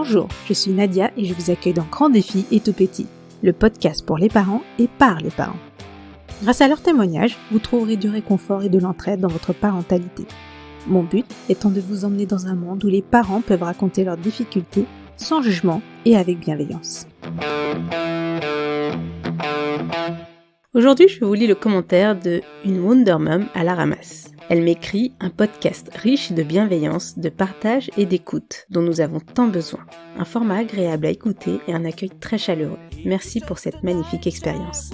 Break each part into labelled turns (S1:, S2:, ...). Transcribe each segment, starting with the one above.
S1: Bonjour, je suis Nadia et je vous accueille dans Grand Défi et Tout Petit, le podcast pour les parents et par les parents. Grâce à leurs témoignages, vous trouverez du réconfort et de l'entraide dans votre parentalité. Mon but étant de vous emmener dans un monde où les parents peuvent raconter leurs difficultés sans jugement et avec bienveillance. Aujourd'hui, je vous lis le commentaire de une Wonder Mom à la ramasse. Elle m'écrit un podcast riche de bienveillance, de partage et d'écoute dont nous avons tant besoin. Un format agréable à écouter et un accueil très chaleureux. Merci pour cette magnifique expérience.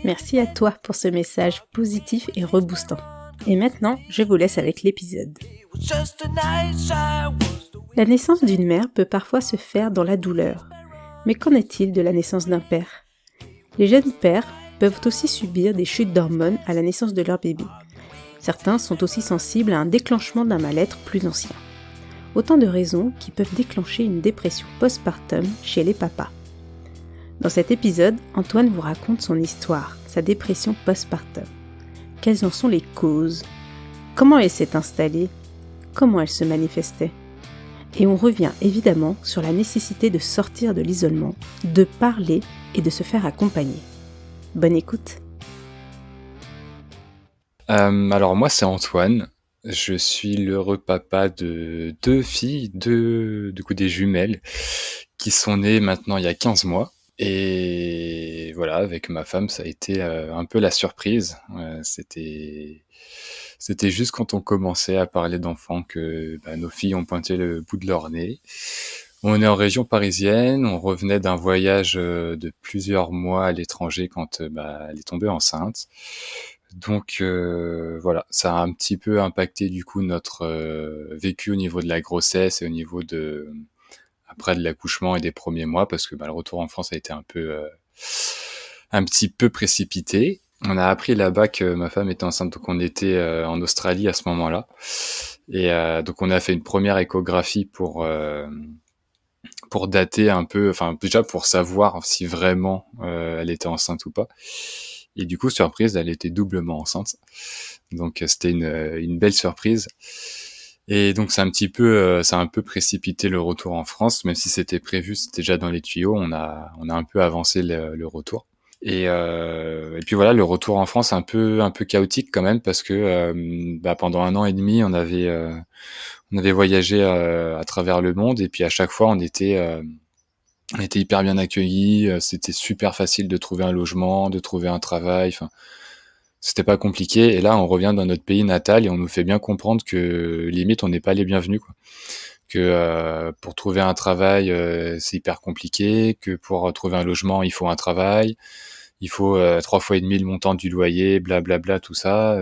S1: Merci à toi pour ce message positif et reboostant. Et maintenant, je vous laisse avec l'épisode. La naissance d'une mère peut parfois se faire dans la douleur. Mais qu'en est-il de la naissance d'un père ? Les jeunes pères peuvent aussi subir des chutes d'hormones à la naissance de leur bébé. Certains sont aussi sensibles à un déclenchement d'un mal-être plus ancien. Autant de raisons qui peuvent déclencher une dépression postpartum chez les papas. Dans cet épisode, Antoine vous raconte son histoire, sa dépression postpartum. Quelles en sont les causes ? Comment elle s'est installée ? Comment elle se manifestait ? Et on revient évidemment sur la nécessité de sortir de l'isolement, de parler et de se faire accompagner. Bonne écoute.
S2: Alors moi c'est Antoine, je suis l'heureux papa de 2 filles, des jumelles, qui sont nées maintenant il y a 15 mois. Et voilà, avec ma femme ça a été un peu la surprise. C'était juste quand on commençait à parler d'enfants que nos filles ont pointé le bout de leur nez. On est en région parisienne, on revenait d'un voyage de plusieurs mois à l'étranger quand elle est tombée enceinte. Donc voilà, ça a un petit peu impacté du coup notre vécu au niveau de la grossesse et au niveau après de l'accouchement et des premiers mois, parce que le retour en France a été un petit peu précipité. On a appris là-bas que ma femme était enceinte, donc on était en Australie à ce moment-là. Et donc on a fait une première échographie pour dater un peu, enfin déjà pour savoir si vraiment elle était enceinte ou pas. Et du coup, surprise, elle était doublement enceinte. Donc c'était une belle surprise. Et donc ça a un peu précipité le retour en France, même si c'était prévu, c'était déjà dans les tuyaux. On a un peu avancé le retour. Et puis voilà, le retour en France un peu chaotique quand même, parce que pendant 1 an et demi, on avait voyagé à travers le monde, et puis à chaque fois on était hyper bien accueillis. C'était super facile de trouver un logement, de trouver un travail. Enfin, c'était pas compliqué. Et là, on revient dans notre pays natal et on nous fait bien comprendre que limite on n'est pas les bienvenus, quoi. Que pour trouver un travail, c'est hyper compliqué. Que pour trouver un logement, il faut un travail. Il faut 3 fois et demi le montant du loyer, blablabla, tout ça.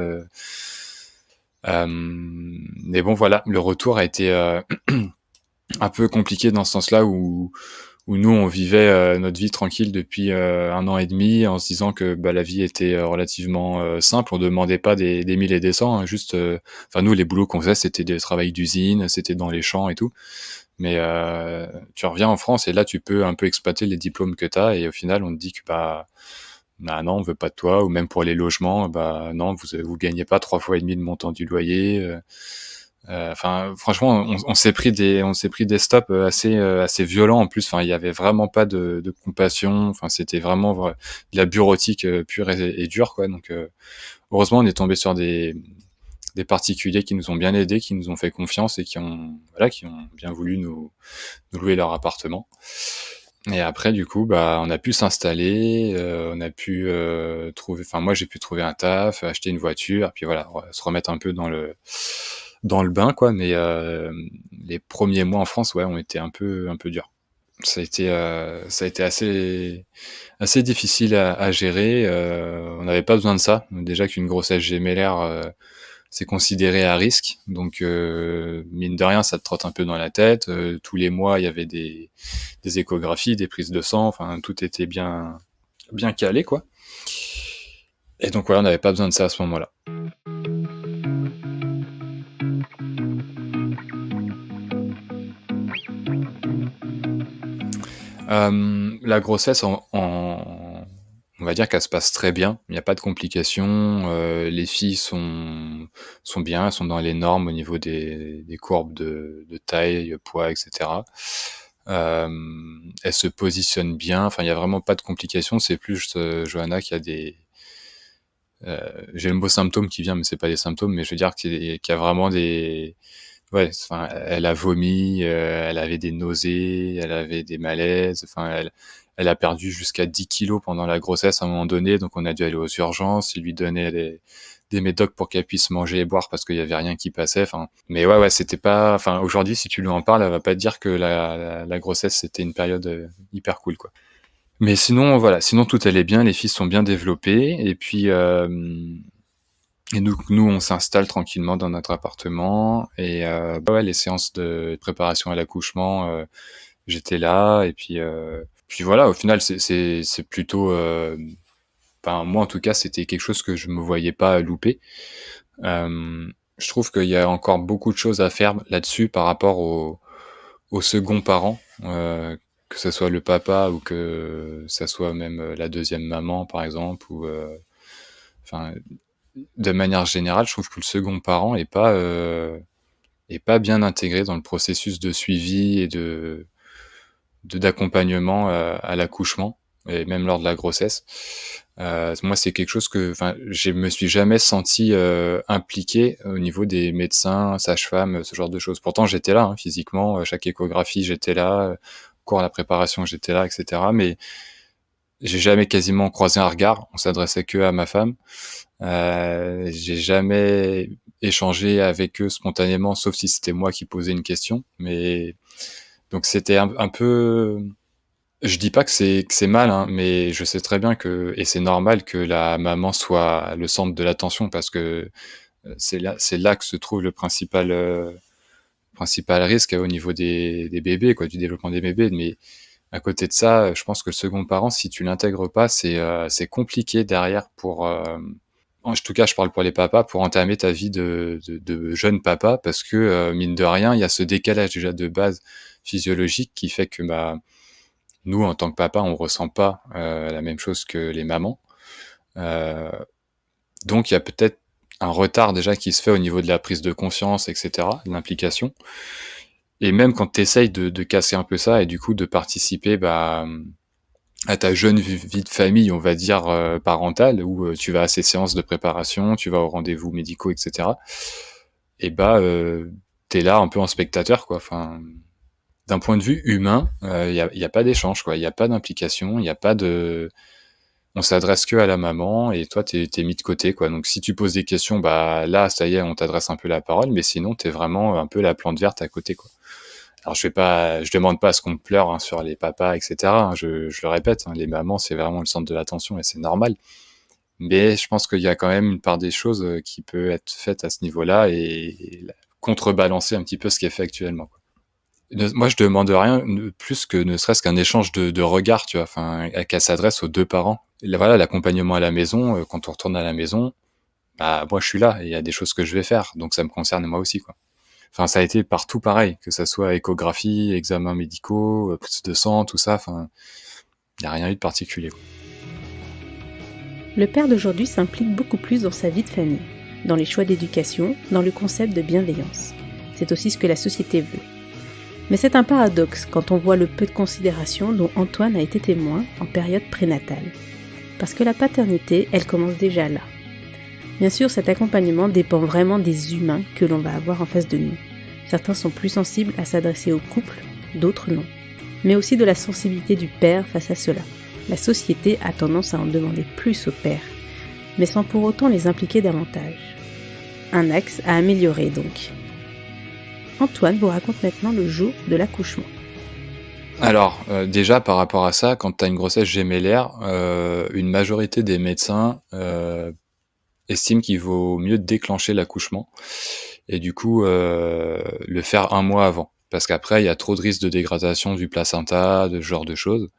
S2: Mais bon, voilà, le retour a été un peu compliqué dans ce sens-là, où nous on vivait notre vie tranquille depuis 1 an et demi, en se disant que la vie était relativement simple. On demandait pas des 1000 et des cents, hein, juste nous les boulots qu'on faisait, c'était des travails d'usine, c'était dans les champs et tout. Mais tu reviens en France et là tu peux un peu exploiter les diplômes que t'as, et au final on te dit que non, on veut pas de toi. Ou même pour les logements, non, vous gagnez pas 3 fois et demi le montant du loyer. Franchement, on s'est pris des stops assez violents en plus. Enfin, il y avait vraiment pas de compassion. Enfin, c'était vraiment de la bureautique pure et dure, quoi. Donc, heureusement, on est tombé sur des particuliers qui nous ont bien aidés, qui nous ont fait confiance et qui ont bien voulu nous louer leur appartement. Et après, du coup, on a pu s'installer, on a pu moi j'ai pu trouver un taf, acheter une voiture, et puis voilà, se remettre un peu dans le bain, quoi. Mais les premiers mois en France, ouais, ont été un peu durs. Ça a été assez difficile à gérer. On n'avait pas besoin de ça. Déjà qu'une grossesse gémellaire, c'est considéré à risque. Donc mine de rien, ça te trotte un peu dans la tête. Tous les mois, il y avait des échographies, des prises de sang. Enfin, tout était bien calé, quoi. Et donc voilà, on n'avait pas besoin de ça à ce moment-là. La grossesse, on va dire qu'elle se passe très bien. Il n'y a pas de complications. Les filles sont bien, elles sont dans les normes au niveau des courbes de taille, poids, etc. Elle se positionne bien. Enfin, il y a vraiment pas de complications. C'est plus Johanna qui a des j'ai le mot symptômes qui vient, mais c'est pas des symptômes, mais je veux dire qu'il y a vraiment des ouais, enfin, elle a vomi, elle avait des nausées, elle avait des malaises. Enfin, elle a perdu jusqu'à 10 kilos pendant la grossesse à un moment donné, donc on a dû aller aux urgences. Ils lui donnaient des médocs pour qu'elle puisse manger et boire parce qu'il y avait rien qui passait. Enfin, mais ouais, c'était pas. Enfin, aujourd'hui, si tu lui en parles, elle va pas te dire que la grossesse c'était une période hyper cool, quoi. Mais sinon, voilà, sinon tout allait bien, les filles sont bien développées, et puis nous on s'installe tranquillement dans notre appartement, et bah ouais, les séances de préparation à l'accouchement, j'étais là, et puis voilà, au final c'est plutôt, enfin moi en tout cas c'était quelque chose que je me voyais pas louper. Je trouve qu'il y a encore beaucoup de choses à faire là-dessus par rapport au second parent, que ce soit le papa ou que ça soit même la deuxième maman par exemple, ou enfin de manière générale, je trouve que le second parent est pas bien intégré dans le processus de suivi et d'accompagnement à l'accouchement et même lors de la grossesse. Moi, c'est quelque chose que, enfin, je me suis jamais senti impliqué au niveau des médecins, sages-femmes, ce genre de choses. Pourtant, j'étais là, hein, physiquement, chaque échographie, j'étais là, cours à la préparation, j'étais là, etc. Mais j'ai jamais quasiment croisé un regard. On s'adressait que à ma femme. J'ai jamais échangé avec eux spontanément, sauf si c'était moi qui posais une question. Mais donc c'était un peu. Je dis pas que c'est mal, hein, mais je sais très bien que, et c'est normal que la maman soit le centre de l'attention, parce que c'est là que se trouve le principal risque au niveau des bébés, quoi, du développement des bébés. Mais à côté de ça, je pense que le second parent, si tu l'intègres pas, c'est compliqué derrière pour en tout cas, je parle pour les papas, pour entamer ta vie de jeune papa, parce que mine de rien, il y a ce décalage déjà de base physiologique qui fait que bah nous, en tant que papa, on ressent pas la même chose que les mamans. Euh, donc, il y a peut-être un retard déjà qui se fait au niveau de la prise de conscience, etc., de l'implication. Et même quand tu essayes de casser un peu ça et du coup de participer bah, à ta jeune vie de famille, on va dire parentale, où tu vas à ces séances de préparation, tu vas aux rendez-vous médicaux, etc., et bah, t'es là un peu en spectateur, quoi. Enfin, d'un point de vue humain, y a pas d'échange, quoi. Il y a pas d'implication, il y a pas de, on s'adresse que à la maman, et toi t'es mis de côté, quoi. Donc si tu poses des questions, bah là ça y est, on t'adresse un peu la parole, mais sinon t'es vraiment un peu la plante verte à côté, quoi. Alors je demande pas à ce qu'on pleure hein, sur les papas, etc., hein. Je le répète, hein, les mamans c'est vraiment le centre de l'attention et c'est normal. Mais je pense qu'il y a quand même une part des choses qui peut être faite à ce niveau-là, et contrebalancer un petit peu ce qui est fait actuellement, quoi. Moi, je demande rien plus que ne serait-ce qu'un échange de regards, tu vois, enfin, qu'elle s'adresse aux deux parents. Et là, voilà, l'accompagnement à la maison, quand on retourne à la maison, bah, moi, je suis là, et il y a des choses que je vais faire, donc ça me concerne moi aussi, quoi. Enfin, ça a été partout pareil, que ça soit échographie, examens médicaux, prise de sang, tout ça, enfin, il n'y a rien eu de particulier, quoi.
S1: Le père d'aujourd'hui s'implique beaucoup plus dans sa vie de famille, dans les choix d'éducation, dans le concept de bienveillance. C'est aussi ce que la société veut. Mais c'est un paradoxe quand on voit le peu de considération dont Antoine a été témoin en période prénatale. Parce que la paternité, elle commence déjà là. Bien sûr, cet accompagnement dépend vraiment des humains que l'on va avoir en face de nous. Certains sont plus sensibles à s'adresser au couple, d'autres non. Mais aussi de la sensibilité du père face à cela. La société a tendance à en demander plus aux pères, mais sans pour autant les impliquer davantage. Un axe à améliorer donc. Antoine vous raconte maintenant le jour de l'accouchement.
S2: Alors, déjà, par rapport à ça, quand tu as une grossesse gémellaire, une majorité des médecins estiment qu'il vaut mieux déclencher l'accouchement, et du coup le faire un mois avant. Parce qu'après, il y a trop de risques de dégradation du placenta, de ce genre de choses.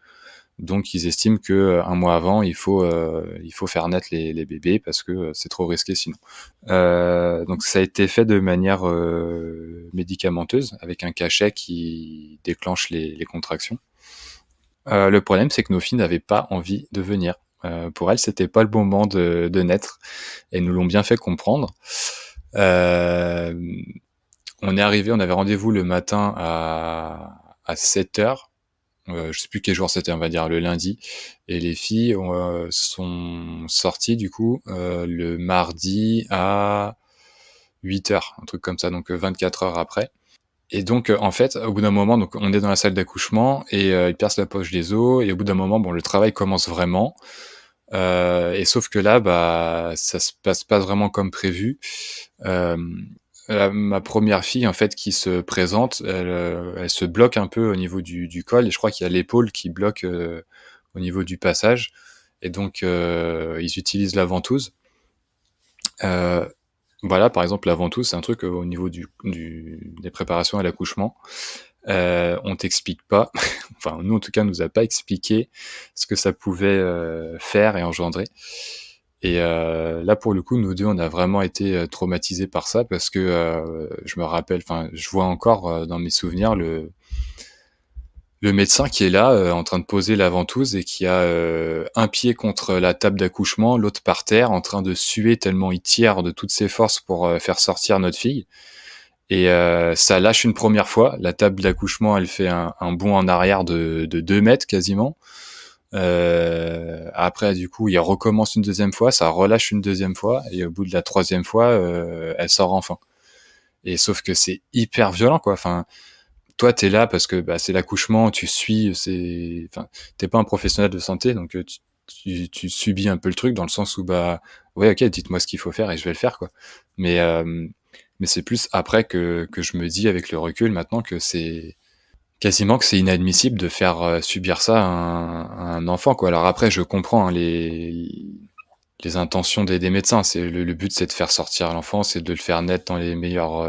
S2: Donc ils estiment que un mois avant, il faut faire naître les bébés, parce que c'est trop risqué sinon. Donc ça a été fait de manière médicamenteuse, avec un cachet qui déclenche les contractions. Le problème, c'est que nos filles n'avaient pas envie de venir. Pour elles, c'était pas le bon moment de naître, et nous l'ont bien fait comprendre. On est arrivé, on avait rendez-vous le matin à à 7h. Je sais plus quel jour c'était, on va dire le lundi. Et les filles sont sorties du coup le mardi à 8h, un truc comme ça, donc 24 heures après. Et donc en fait, au bout d'un moment, donc on est dans la salle d'accouchement et ils percent la poche des os. Et au bout d'un moment, bon, le travail commence vraiment. Et sauf que là, bah, ça se passe pas vraiment comme prévu. Euh, Ma première fille, en fait, qui se présente, elle se bloque un peu au niveau du col, et je crois qu'il y a l'épaule qui bloque au niveau du passage. Et donc, ils utilisent la ventouse. Euh, voilà, par exemple, la ventouse, c'est un truc au niveau des préparations à l'accouchement. On t'explique pas, enfin nous en tout cas, on nous a pas expliqué ce que ça pouvait faire et engendrer. Et là pour le coup, nous deux, on a vraiment été traumatisés par ça parce que je me rappelle, enfin je vois encore dans mes souvenirs le médecin qui est là en train de poser la ventouse et qui a un pied contre la table d'accouchement, l'autre par terre, en train de suer tellement il tire de toutes ses forces pour faire sortir notre fille. Et ça lâche une première fois. La table d'accouchement, elle fait un bond en arrière de 2 mètres quasiment. Après, du coup, il recommence une deuxième fois, ça relâche une deuxième fois, et au bout de la troisième fois, elle sort enfin. Et sauf que c'est hyper violent, quoi. Enfin, toi, t'es là parce que bah, c'est l'accouchement, tu suis, enfin, t'es pas un professionnel de santé, donc tu subis un peu le truc dans le sens où bah, ouais, ok, dites-moi ce qu'il faut faire et je vais le faire, quoi. Mais mais c'est plus après que je me dis avec le recul maintenant que c'est quasiment que c'est inadmissible de faire subir ça à un enfant, quoi. Alors après, je comprends hein, les intentions des médecins. C'est le but, c'est de faire sortir l'enfant, c'est de le faire naître dans les meilleures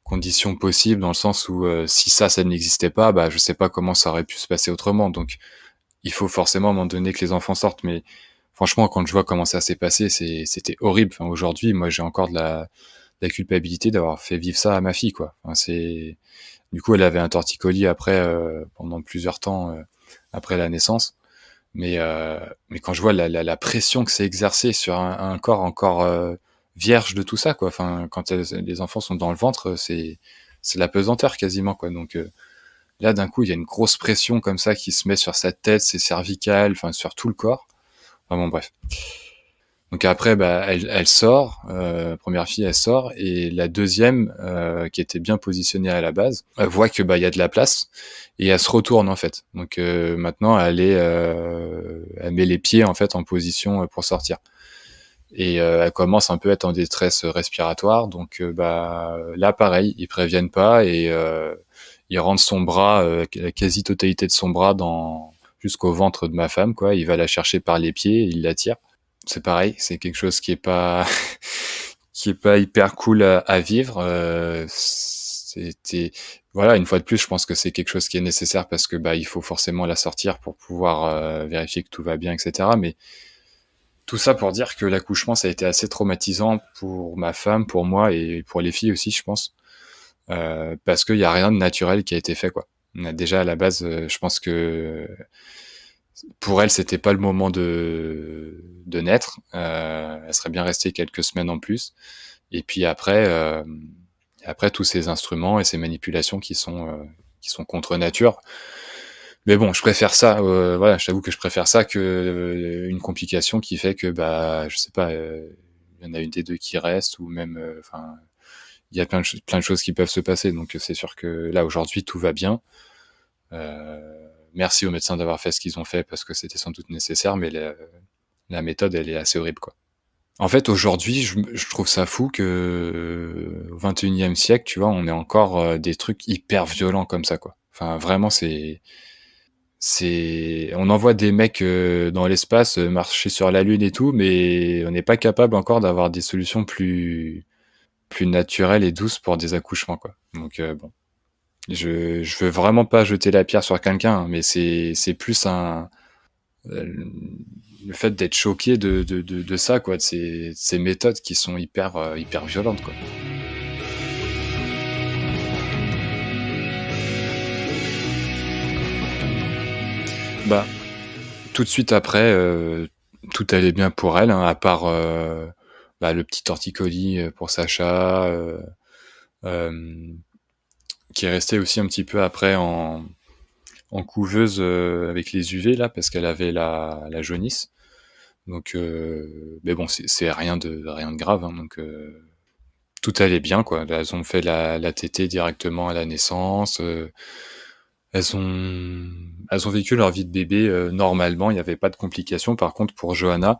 S2: conditions possibles, dans le sens où si ça n'existait pas, bah je sais pas comment ça aurait pu se passer autrement. Donc il faut forcément à un moment donné que les enfants sortent. Mais franchement, quand je vois comment ça s'est passé, c'était horrible. Enfin, aujourd'hui, moi, j'ai encore de la culpabilité d'avoir fait vivre ça à ma fille, quoi. Enfin, du coup, elle avait un torticolis après pendant plusieurs temps après la naissance. Mais quand je vois la pression que c'est exercé sur un corps encore vierge de tout ça, quoi. Enfin, quand les enfants sont dans le ventre, c'est la pesanteur quasiment, quoi. Donc là, d'un coup, il y a une grosse pression comme ça qui se met sur sa tête, ses cervicales, enfin sur tout le corps. Enfin bon, bref. Donc après, bah, elle sort, première fille, elle sort, et la deuxième, qui était bien positionnée à la base, elle voit que bah il y a de la place, et elle se retourne en fait. Donc maintenant, elle met les pieds en fait en position pour sortir, et elle commence un peu à être en détresse respiratoire. Donc bah là, pareil, ils préviennent pas, et ils rentrent son bras, la quasi-totalité de son bras dans jusqu'au ventre de ma femme, quoi. Il va la chercher par les pieds, il la tire. C'est pareil, c'est quelque chose qui est pas qui est pas hyper cool à vivre. C'était voilà, une fois de plus, je pense que c'est quelque chose qui est nécessaire parce que bah il faut forcément la sortir pour pouvoir vérifier que tout va bien, etc. Mais tout ça pour dire que l'accouchement, ça a été assez traumatisant pour ma femme, pour moi et pour les filles aussi, je pense, parce qu'il y a rien de naturel qui a été fait, quoi. Déjà à la base, je pense que pour elle, c'était pas le moment de naître. Elle serait bien restée quelques semaines en plus. Et puis après tous ces instruments et ces manipulations qui sont contre nature. Mais bon, je préfère ça. Voilà, je t'avoue que je préfère ça que une complication qui fait que bah, je sais pas, il y en a une des deux qui reste ou même, enfin, il y a plein de choses qui peuvent se passer. Donc c'est sûr que là aujourd'hui tout va bien. Merci aux médecins d'avoir fait ce qu'ils ont fait parce que c'était sans doute nécessaire, mais la méthode, elle est assez horrible, quoi. En fait, aujourd'hui, je trouve ça fou que au 21e siècle, tu vois, on ait encore des trucs hyper violents comme ça, quoi. Enfin, vraiment, on envoie des mecs dans l'espace marcher sur la Lune et tout, mais on n'est pas capable encore d'avoir des solutions plus naturelles et douces pour des accouchements, quoi. Donc bon. Je veux vraiment pas jeter la pierre sur quelqu'un, hein, mais c'est plus le fait d'être choqué de ça, quoi, de ces méthodes qui sont hyper violentes, quoi. Bah, tout de suite après, tout allait bien pour elle, hein, à part bah, le petit torticolis pour Sacha. Euh, qui est restée aussi un petit peu après en couveuse avec les UV là, parce qu'elle avait la jaunisse. Donc, mais bon, c'est rien de grave, hein, donc tout allait bien, quoi. Elles ont fait la tétée directement à la naissance. Elles ont, elles ont vécu leur vie de bébé normalement. Il n'y avait pas de complications. Par contre, pour Johanna,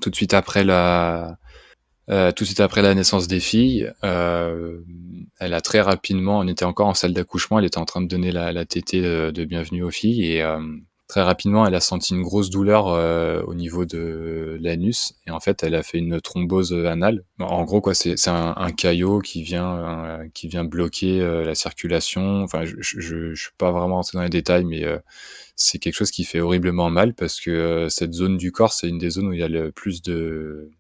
S2: tout de suite après tout de suite après la naissance des filles, elle a très rapidement, on était encore en salle d'accouchement, elle était en train de donner la tétée de bienvenue aux filles et très rapidement, elle a senti une grosse douleur au niveau de l'anus et en fait, elle a fait une thrombose anale. En gros, quoi, c'est un caillot qui vient bloquer la circulation. Enfin, je suis pas vraiment rentré dans les détails, mais c'est quelque chose qui fait horriblement mal parce que cette zone du corps, c'est une des zones où il y a le plus de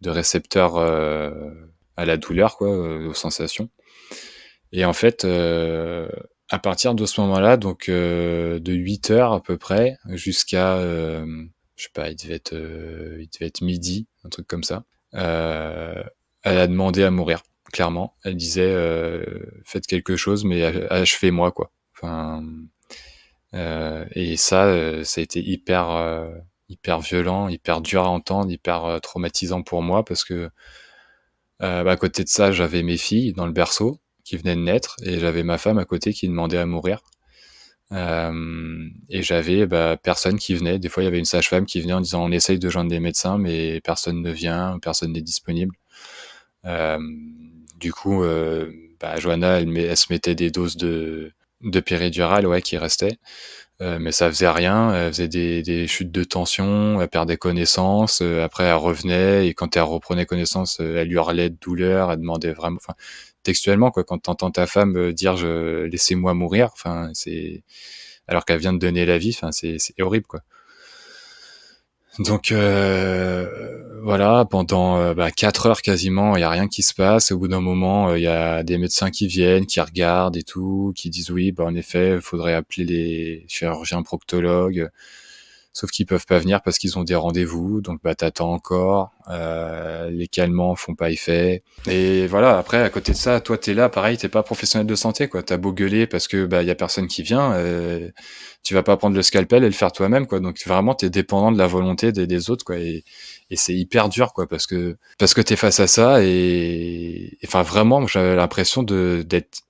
S2: récepteurs à la douleur, quoi, aux sensations. Et en fait, à partir de ce moment-là, donc de 8 heures à peu près jusqu'à, je sais pas, il devait être midi, un truc comme ça. Euh, Elle a demandé à mourir, clairement. Elle disait, faites quelque chose, mais achevez-moi, quoi. Enfin, et ça a été hyper violent, hyper dur à entendre, hyper traumatisant pour moi parce que à côté de ça, j'avais mes filles dans le berceau qui venaient de naître et j'avais ma femme à côté qui demandait à mourir. Et j'avais personne qui venait. Des fois, il y avait une sage-femme qui venait en disant on essaye de joindre des médecins, mais personne ne vient, personne n'est disponible. Euh, du coup, Johanna, elle se mettait des doses de péridurale, ouais, qui restaient. Mais ça faisait rien, elle faisait des chutes de tension, elle perdait connaissance, après elle revenait et quand elle reprenait connaissance, elle hurlait de douleur, elle demandait vraiment, enfin textuellement quoi, quand t'entends ta femme dire laissez-moi mourir, enfin c'est alors qu'elle vient de donner la vie, enfin c'est horrible quoi. Donc voilà, pendant 4 heures quasiment, il y a rien qui se passe. Au bout d'un moment, il y a des médecins qui viennent, qui regardent et tout, qui disent oui, en effet, il faudrait appeler les chirurgiens proctologues. Sauf qu'ils peuvent pas venir parce qu'ils ont des rendez-vous, donc t'attends encore. Les calmants font pas effet. Et voilà, après à côté de ça, toi t'es là, pareil, t'es pas professionnel de santé, quoi. T'as beau gueuler parce que y a personne qui vient, tu vas pas prendre le scalpel et le faire toi-même, quoi. Donc vraiment t'es dépendant de la volonté des autres, quoi. Et c'est hyper dur, quoi, parce que t'es face à ça et enfin vraiment, j'avais l'impression d'être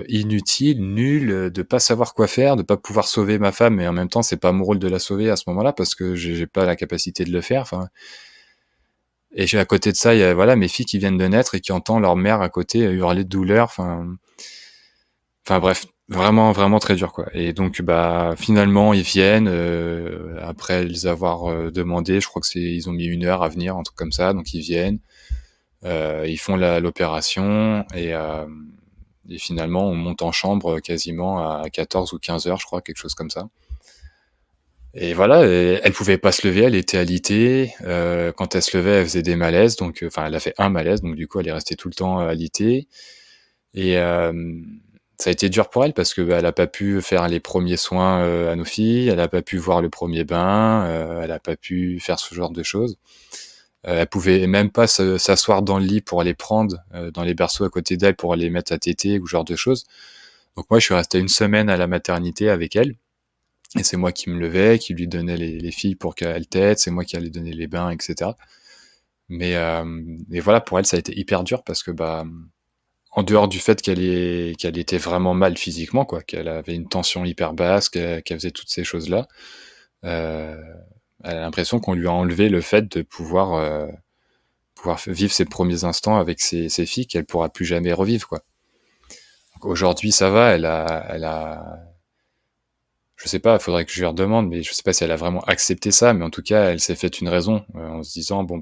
S2: inutile, nul, de pas savoir quoi faire, de pas pouvoir sauver ma femme, mais en même temps, c'est pas mon rôle de la sauver à ce moment-là parce que j'ai pas la capacité de le faire. Enfin, et j'ai à côté de ça, il y a voilà mes filles qui viennent de naître et qui entendent leur mère à côté hurler de douleur. Enfin bref, vraiment très dur quoi. Et donc finalement ils viennent après les avoir demandé, je crois que ils ont mis 1 heure à venir, un truc comme ça. Donc ils viennent, ils font l'opération et finalement, on monte en chambre quasiment à 14 ou 15 heures, je crois, quelque chose comme ça. Et voilà, elle pouvait pas se lever, elle était alitée. Quand elle se levait, elle faisait des malaises, donc enfin, elle a fait un malaise, donc du coup, elle est restée tout le temps alitée. Et ça a été dur pour elle parce que elle a pas pu faire les premiers soins à nos filles, elle a pas pu voir le premier bain, elle a pas pu faire ce genre de choses. Elle pouvait même pas s'asseoir dans le lit pour les prendre dans les berceaux à côté d'elle pour les mettre à téter ou ce genre de choses. Donc moi, je suis resté 1 semaine à la maternité avec elle. Et c'est moi qui me levais, qui lui donnais les filles pour qu'elle tète, c'est moi qui allais donner les bains, etc. Mais voilà, pour elle, ça a été hyper dur parce que en dehors du fait qu'elle était vraiment mal physiquement, quoi, qu'elle avait une tension hyper basse, qu'elle faisait toutes ces choses-là, euh, elle a l'impression qu'on lui a enlevé le fait de pouvoir vivre ses premiers instants avec ses filles qu'elle pourra plus jamais revivre, quoi. Donc aujourd'hui, ça va, je sais pas, il faudrait que je lui redemande, mais je sais pas si elle a vraiment accepté ça, mais en tout cas, elle s'est faite une raison, en se disant, bon,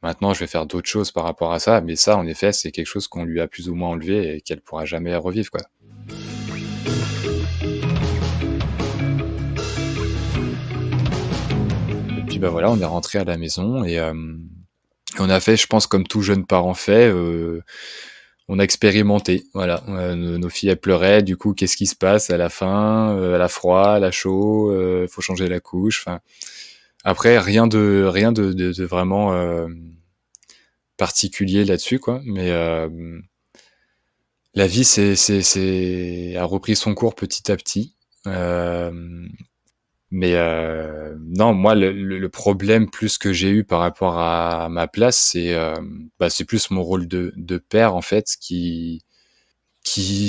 S2: maintenant, je vais faire d'autres choses par rapport à ça, mais ça, en effet, c'est quelque chose qu'on lui a plus ou moins enlevé et qu'elle pourra jamais revivre, quoi. Et puis, voilà, on est rentré à la maison et on a fait, je pense, comme tout jeune parent fait, on a expérimenté, voilà. Nos filles, elles pleuraient, du coup, qu'est-ce qui se passe à la fin? Elle a froid, elle a chaud, faut changer la couche, enfin. Après, rien de vraiment particulier là-dessus, quoi. Mais la vie a repris son cours petit à petit. Mais non, moi le problème plus que j'ai eu par rapport à ma place, c'est plus mon rôle de père en fait qui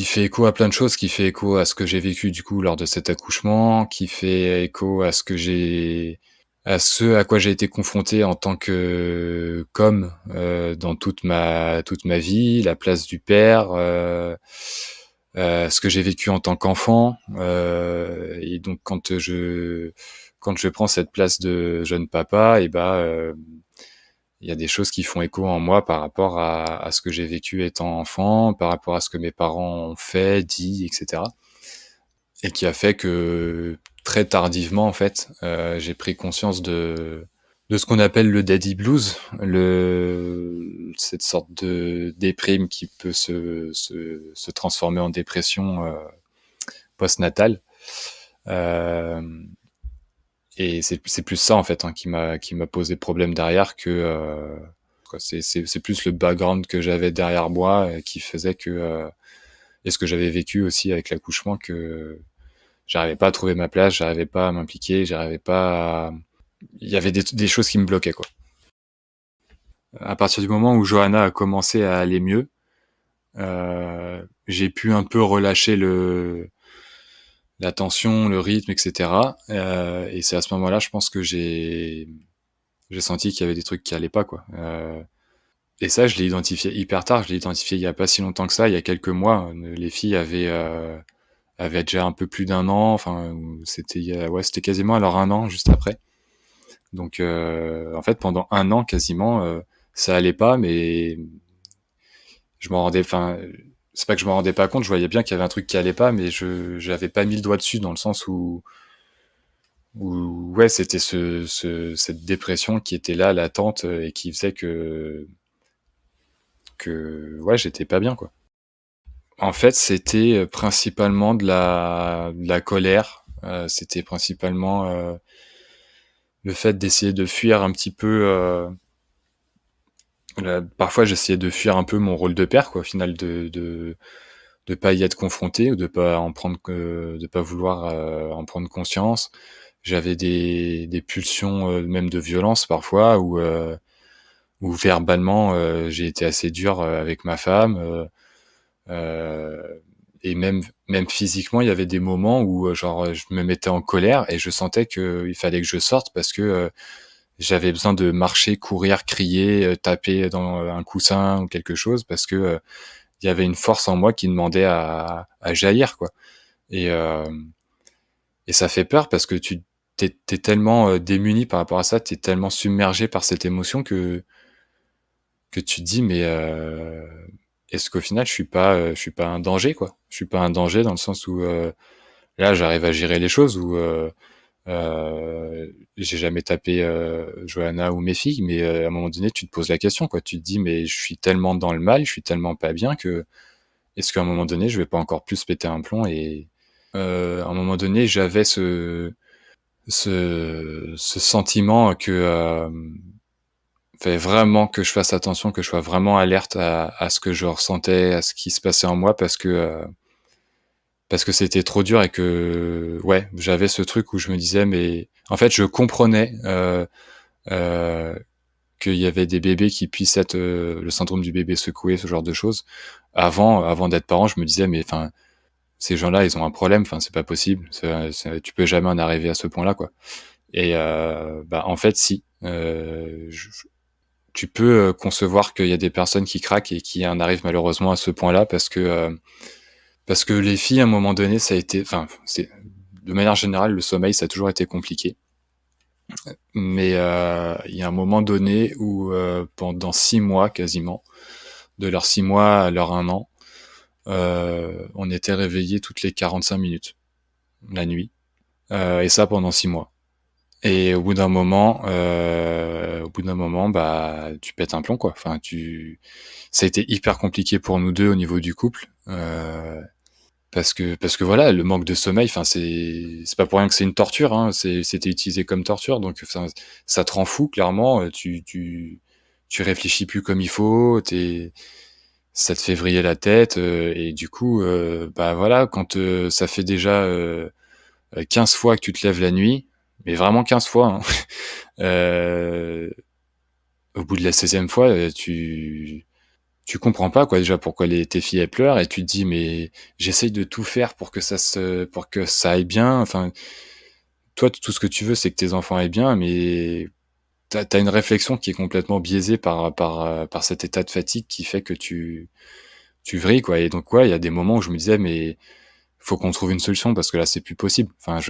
S2: fait écho à plein de choses, qui fait écho à ce que j'ai vécu du coup lors de cet accouchement, qui fait écho à ce à quoi j'ai été confronté en tant que qu'homme dans toute ma vie, la place du père, ce que j'ai vécu en tant qu'enfant, et donc quand je prends cette place de jeune papa, et il y a des choses qui font écho en moi par rapport à ce que j'ai vécu étant enfant, par rapport à ce que mes parents ont fait, dit, etc. Et qui a fait que très tardivement, en fait, j'ai pris conscience de ce qu'on appelle le daddy blues, cette sorte de déprime qui peut se transformer en dépression postnatale. Euh, et c'est plus ça en fait hein, qui m'a posé problème derrière que quoi. C'est plus le background que j'avais derrière moi qui faisait que et ce que j'avais vécu aussi avec l'accouchement que j'arrivais pas à trouver ma place, j'arrivais pas à m'impliquer, j'arrivais pas à... Il y avait des choses qui me bloquaient quoi. À partir du moment où Johanna a commencé à aller mieux, j'ai pu un peu relâcher la tension, le rythme, etc. Et c'est à ce moment-là, je pense que j'ai senti qu'il y avait des trucs qui allaient pas quoi. Et ça, je l'ai identifié hyper tard. Je l'ai identifié il y a pas si longtemps que ça, il y a quelques mois. Les filles avaient déjà un peu plus d'un an. Enfin, c'était quasiment alors un an juste après. Donc, en fait, pendant un an quasiment, ça allait pas, mais je m'en rendais. Enfin, c'est pas que je m'en rendais pas compte. Je voyais bien qu'il y avait un truc qui allait pas, mais je j'avais pas mis le doigt dessus dans le sens où ouais, c'était cette dépression qui était là, latente, et qui faisait que ouais, j'étais pas bien quoi. En fait, c'était principalement de la colère. C'était principalement le fait d'essayer de fuir un petit peu. Parfois, j'essayais de fuir un peu mon rôle de père, quoi. Au final, de pas y être confronté ou de pas vouloir en prendre conscience. J'avais des pulsions même de violence parfois où verbalement j'ai été assez dur avec ma femme. Euh, et même physiquement, il y avait des moments où genre je me mettais en colère et je sentais que il fallait que je sorte parce que j'avais besoin de marcher, courir, crier, taper dans un coussin ou quelque chose parce que il y avait une force en moi qui demandait à jaillir quoi. Et et ça fait peur parce que t'es tellement démuni par rapport à ça, t'es tellement submergé par cette émotion que tu te dis mais est-ce qu'au final je suis pas un danger quoi. Je suis pas un danger dans le sens où là j'arrive à gérer les choses où j'ai jamais tapé Johanna ou mes filles, mais à un moment donné tu te poses la question quoi. Tu te dis mais je suis tellement dans le mal, je suis tellement pas bien que est-ce qu'à un moment donné je vais pas encore plus péter un plomb et à un moment donné j'avais ce sentiment que fallait vraiment que je fasse attention, que je sois vraiment alerte à ce que je ressentais, à ce qui se passait en moi, parce que c'était trop dur et que ouais, j'avais ce truc où je me disais mais en fait je comprenais euh, qu'il y avait des bébés qui puissent être le syndrome du bébé secoué, ce genre de choses. Avant d'être parent, je me disais mais enfin ces gens-là ils ont un problème, enfin c'est pas possible, tu peux jamais en arriver à ce point-là quoi. Et en fait si. Tu peux concevoir qu'il y a des personnes qui craquent et qui en arrivent malheureusement à ce point-là parce que les filles à un moment donné ça a été enfin c'est de manière générale le sommeil ça a toujours été compliqué mais il y a un moment donné où pendant 6 mois quasiment de leurs 6 mois à leur un an on était réveillés toutes les 45 minutes la nuit et ça pendant 6 mois. Et au bout d'un moment, bah, tu pètes un plomb, quoi. Enfin, ça a été hyper compliqué pour nous deux au niveau du couple, parce que voilà, le manque de sommeil, enfin, c'est pas pour rien que c'est une torture, hein. C'était utilisé comme torture, donc, enfin, ça te rend fou, clairement. Tu réfléchis plus comme il faut. ça te fait vriller la tête, et du coup, bah, voilà, quand, ça fait déjà, 15 fois que tu te lèves la nuit, mais vraiment 15 fois, hein, heu, au bout de la 16e fois, tu comprends pas, quoi, déjà pourquoi tes filles elles pleurent, et tu te dis: «Mais j'essaye de tout faire pour que ça aille bien». Enfin, toi, tout ce que tu veux, c'est que tes enfants aillent bien, mais t'as une réflexion qui est complètement biaisée par cet état de fatigue qui fait que tu vrilles, quoi. Et donc, ouais, il y a des moments où je me disais: «Mais faut qu'on trouve une solution parce que là, c'est plus possible». Enfin,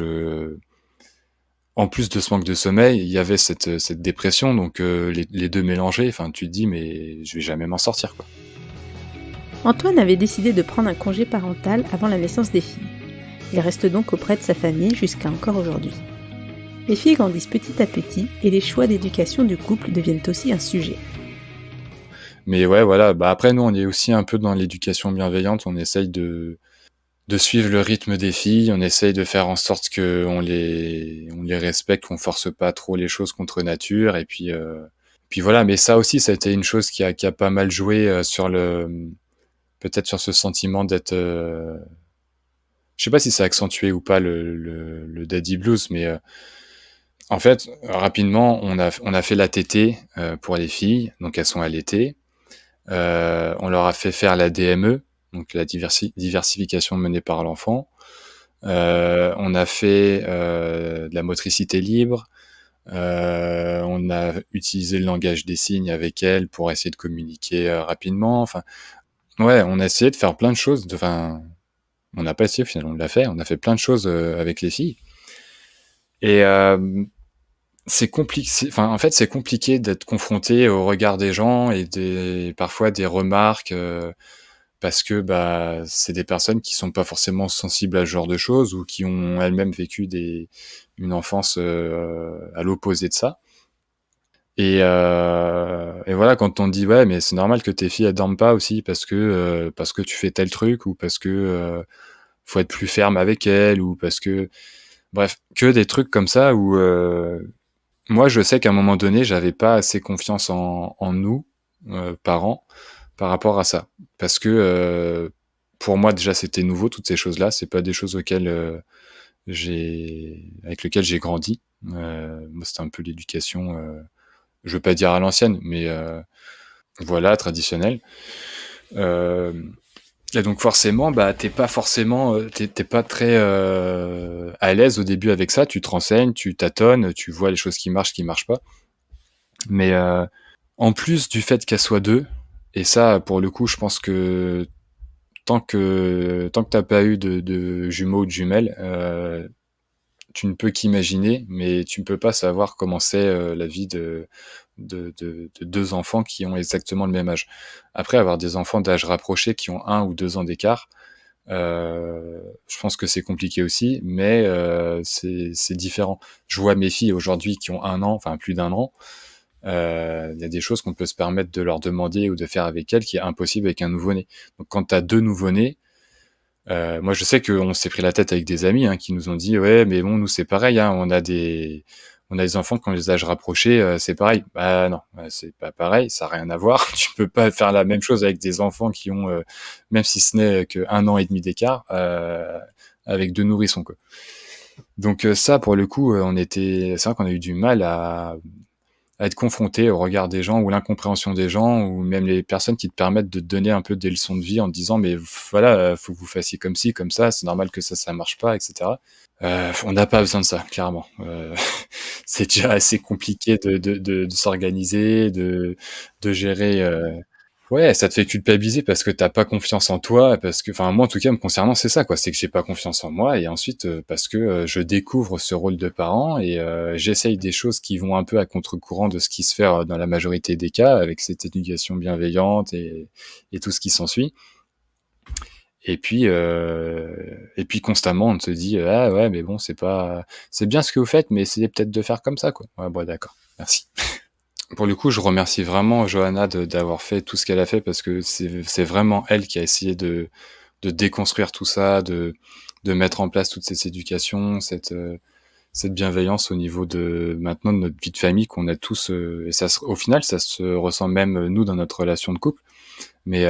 S2: en plus de ce manque de sommeil, il y avait cette dépression, donc les 2 mélangés, enfin, tu te dis: «Mais je vais jamais m'en sortir, quoi».
S1: Antoine avait décidé de prendre un congé parental avant la naissance des filles. Il reste donc auprès de sa famille jusqu'à encore aujourd'hui. Les filles grandissent petit à petit et les choix d'éducation du couple deviennent aussi un sujet.
S2: Mais ouais, voilà, bah, après nous, on est aussi un peu dans l'éducation bienveillante, on essaye de suivre le rythme des filles, on essaye de faire en sorte qu'on les respecte, qu'on force pas trop les choses contre nature, et puis voilà. Mais ça aussi, ça a été une chose qui a pas mal joué, sur peut-être sur ce sentiment d'être, je sais pas si ça a accentué ou pas le daddy blues, mais en fait, rapidement, on a fait la tétée, pour les filles, donc elles sont allaitées. On leur a fait faire la DME, donc la diversification menée par l'enfant. On a fait, de la motricité libre. On a utilisé le langage des signes avec elles pour essayer de communiquer, rapidement. Enfin, ouais, on a essayé de faire plein de choses. Enfin, on n'a pas essayé, finalement, on l'a fait. On a fait plein de choses, avec les filles. Et c'est compliqué. Enfin, en fait, c'est compliqué d'être confronté au regard des gens et parfois des remarques, parce que bah c'est des personnes qui sont pas forcément sensibles à ce genre de choses, ou qui ont elles-mêmes vécu une enfance, à l'opposé de ça. Et voilà, quand on dit ouais, mais c'est normal que tes filles elles dorment pas aussi parce que tu fais tel truc, ou parce que faut être plus ferme avec elles, ou parce que, bref, que des trucs comme ça où moi je sais qu'à un moment donné j'avais pas assez confiance en nous, parents, par rapport à ça. Parce que pour moi déjà c'était nouveau, toutes ces choses-là, c'est pas des choses avec lesquelles j'ai grandi. Moi c'était un peu l'éducation, je veux pas dire à l'ancienne, mais voilà, traditionnelle. Euh, et donc forcément, bah t'es pas forcément, t'es pas très à l'aise au début avec ça. Tu te renseignes, tu tâtonnes, tu vois les choses qui marchent pas. Mais en plus du fait qu'elles soient deux, et ça pour le coup, je pense que tant que t'as pas eu de jumeaux ou de jumelles, tu ne peux qu'imaginer, mais tu ne peux pas savoir comment c'est, la vie de deux enfants qui ont exactement le même âge. Après, avoir des enfants d'âge rapproché qui ont 1 ou 2 ans d'écart, je pense que c'est compliqué aussi, mais c'est différent. Je vois mes filles aujourd'hui qui ont 1 an, enfin plus d'1 an. Il y a des choses qu'on peut se permettre de leur demander ou de faire avec elles qui est impossible avec un nouveau-né. Donc quand tu as 2 nouveau-nés, moi je sais qu'on s'est pris la tête avec des amis, hein, qui nous ont dit ouais, mais bon, nous c'est pareil, hein, on a des enfants qui ont les âges rapprochés, c'est pareil. Bah non, c'est pas pareil, ça a rien à voir. Tu peux pas faire la même chose avec des enfants qui ont, même si ce n'est que 1 an et demi d'écart, avec 2 nourrissons, quoi. Donc ça, pour le coup, c'est vrai qu'on a eu du mal à être confronté au regard des gens, ou l'incompréhension des gens, ou même les personnes qui te permettent de te donner un peu des leçons de vie en te disant mais voilà, faut que vous fassiez comme ci, comme ça, c'est normal que ça marche pas, etc. On n'a pas besoin de ça, clairement. C'est déjà assez compliqué de s'organiser, de gérer. Ouais, ça te fait culpabiliser parce que t'as pas confiance en toi, parce que, enfin, moi, en tout cas, me concernant, c'est ça, quoi. C'est que j'ai pas confiance en moi, et ensuite, parce que je découvre ce rôle de parent, et j'essaye des choses qui vont un peu à contre-courant de ce qui se fait dans la majorité des cas, avec cette éducation bienveillante et tout ce qui s'ensuit. Et puis constamment, on te dit ah ouais, mais bon, c'est bien ce que vous faites, mais essayez peut-être de faire comme ça, quoi. Ouais, bon, d'accord, merci. Pour le coup, je remercie vraiment Johanna d'avoir fait tout ce qu'elle a fait, parce que c'est vraiment elle qui a essayé de déconstruire tout ça, de mettre en place toute cette éducation, cette bienveillance au niveau de maintenant de notre vie de famille qu'on a tous, et au final, ça se ressent même nous dans notre relation de couple. Mais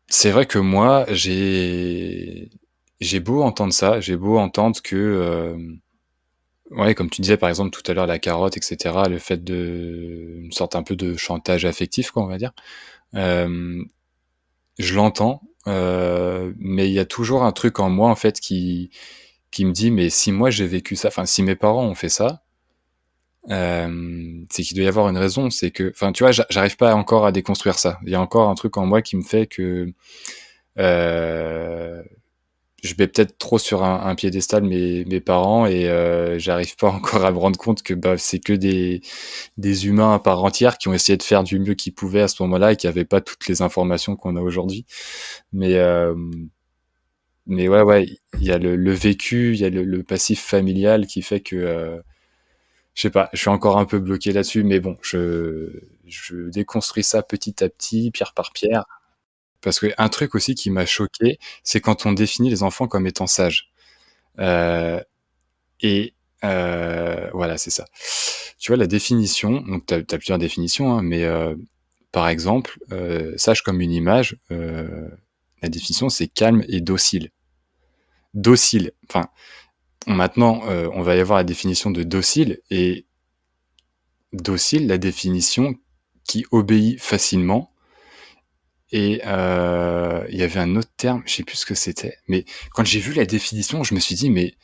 S2: c'est vrai que moi, j'ai beau entendre ça, j'ai beau entendre que, ouais, comme tu disais, par exemple, tout à l'heure, la carotte et cetera, le fait de une sorte un peu de chantage affectif, quoi, on va dire. Hem, je l'entends, mais il y a toujours un truc en moi, en fait, qui me dit: «Mais si moi j'ai vécu ça, enfin, si mes parents ont fait ça, c'est qu'il doit y avoir une raison». C'est que enfin, tu vois, j'arrive pas encore à déconstruire ça. Il y a encore un truc en moi qui me fait que, heu je mets peut-être trop sur un piédestal mes parents et j'arrive pas encore à me rendre compte que, bah, c'est que des humains à part entière qui ont essayé de faire du mieux qu'ils pouvaient à ce moment-là et qui avaient pas toutes les informations qu'on a aujourd'hui. Mais mais ouais, il y a le vécu, il y a le passif familial qui fait que, je sais pas, je suis encore un peu bloqué là-dessus, mais bon, je déconstruis ça petit à petit, pierre par pierre. Parce qu'un truc aussi qui m'a choqué, c'est quand on définit les enfants comme étant sages. Heu Et voilà, c'est ça. Tu vois la définition, donc tu as plusieurs définitions, hein, mais par exemple, sage comme une image, la définition c'est calme et docile. Docile, enfin, maintenant, on va y avoir la définition de docile et docile, la définition qui obéit facilement et il y avait un autre terme, je sais plus ce que c'était, mais quand j'ai vu la définition, je me suis dit: «Mais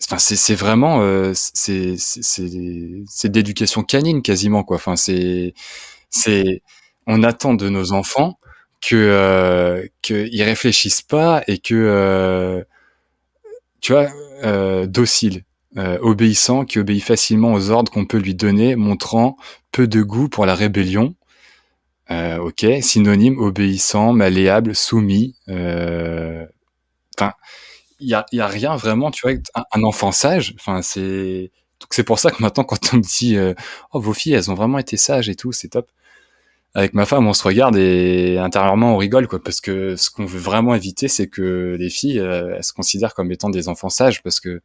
S2: enfin, c'est vraiment, c'est de l'éducation canine quasiment, quoi. Enfin, c'est on attend de nos enfants qu'ils réfléchissent pas et que, tu vois, docile, obéissant, qui obéit facilement aux ordres qu'on peut lui donner, montrant peu de goût pour la rébellion. OK, synonyme obéissant, malléable, soumis, enfin il y a rien vraiment, tu vois? Un enfant sage, enfin, c'est pour ça que maintenant quand on me dit, «Oh vos filles, elles ont vraiment été sages et tout, c'est top». Avec ma femme, on se regarde et intérieurement on rigole, quoi, parce que ce qu'on veut vraiment éviter, c'est que les filles, elles se considèrent comme étant des enfants sages parce que